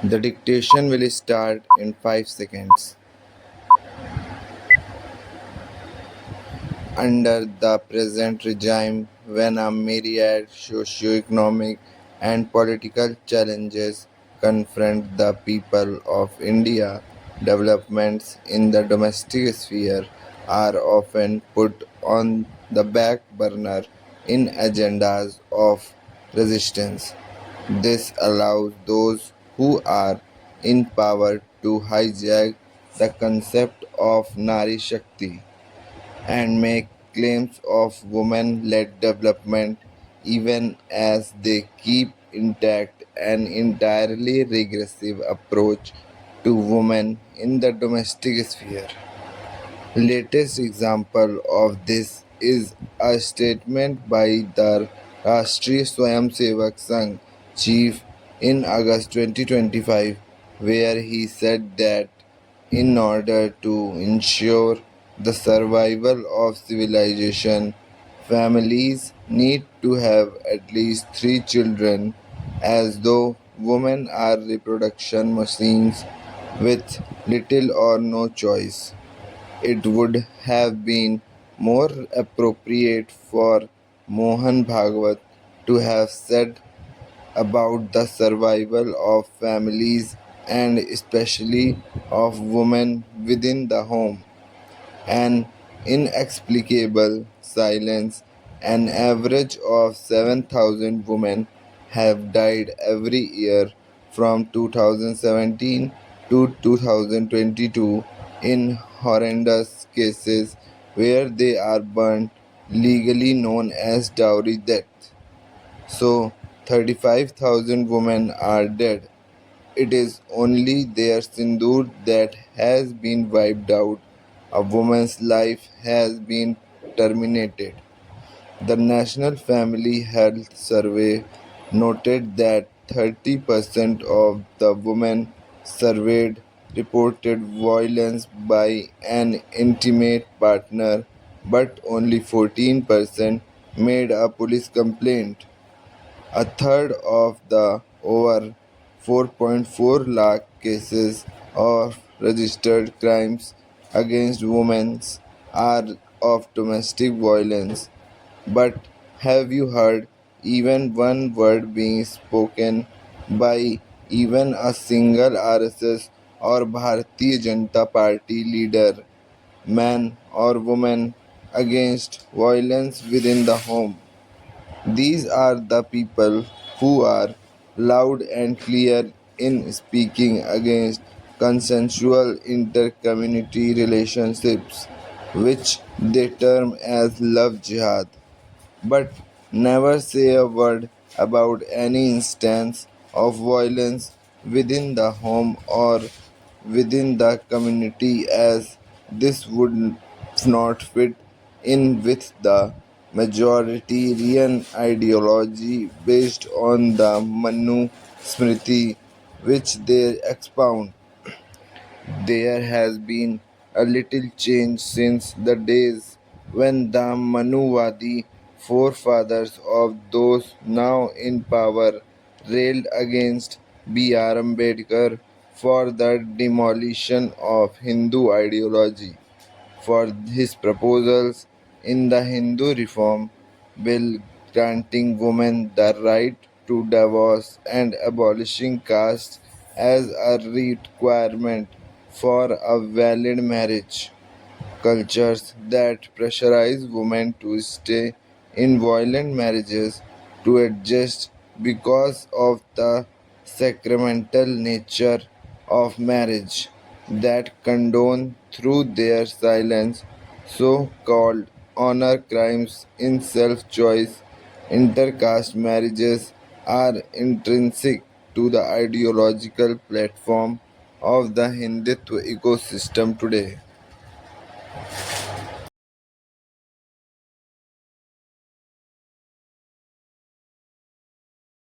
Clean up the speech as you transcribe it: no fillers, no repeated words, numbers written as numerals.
The dictation will start in 5 seconds. Under the present regime, when a myriad socio-economic and political challenges confront the people of India, developments in the domestic sphere are often put on the back burner in agendas of resistance. This allows those who are in power to hijack the concept of Nari Shakti and make claims of women-led development even as they keep intact an entirely regressive approach to women in the domestic sphere. Latest example of this is a statement by the Rashtriya Swayamsevak Sangh chief in August 2025 where he said that in order to ensure the survival of civilization, families need to have at least 3 children, as though women are reproduction machines with little or no choice. It would have been more appropriate for Mohan Bhagwat to have said about the survival of families and especially of women within the home. An inexplicable silence. An average of 7,000 women have died every year from 2017 to 2022 in horrendous cases where they are burnt, legally known as dowry death. So, 35,000 women are dead. It is only their sindoor that has been wiped out. A woman's life has been terminated. The National Family Health Survey noted that 30% of the women surveyed reported violence by an intimate partner, but only 14% made a police complaint. A third of the over 4.4 lakh cases of registered crimes against women are of domestic violence. But have you heard even one word being spoken by even a single RSS or Bharatiya Janata Party leader, man or woman, against violence within the home? These are the people who are loud and clear in speaking against consensual intercommunity relationships, which they term as love jihad, but never say a word about any instance of violence within the home or within the community, as this would not fit in with the majoritarian ideology based on the Manu Smriti which they expound. There has been a little change since the days when the Manuvadi forefathers of those now in power railed against B.R. Ambedkar for the demolition of Hindu ideology. For his proposals in the Hindu Reform Bill granting women the right to divorce and abolishing caste as a requirement for a valid marriage. Cultures that pressurize women to stay in violent marriages to adjust because of the sacramental nature of marriage, that condone through their silence so called honor crimes in self choice. Intercaste marriages are intrinsic to the ideological platform of the Hindutva ecosystem today.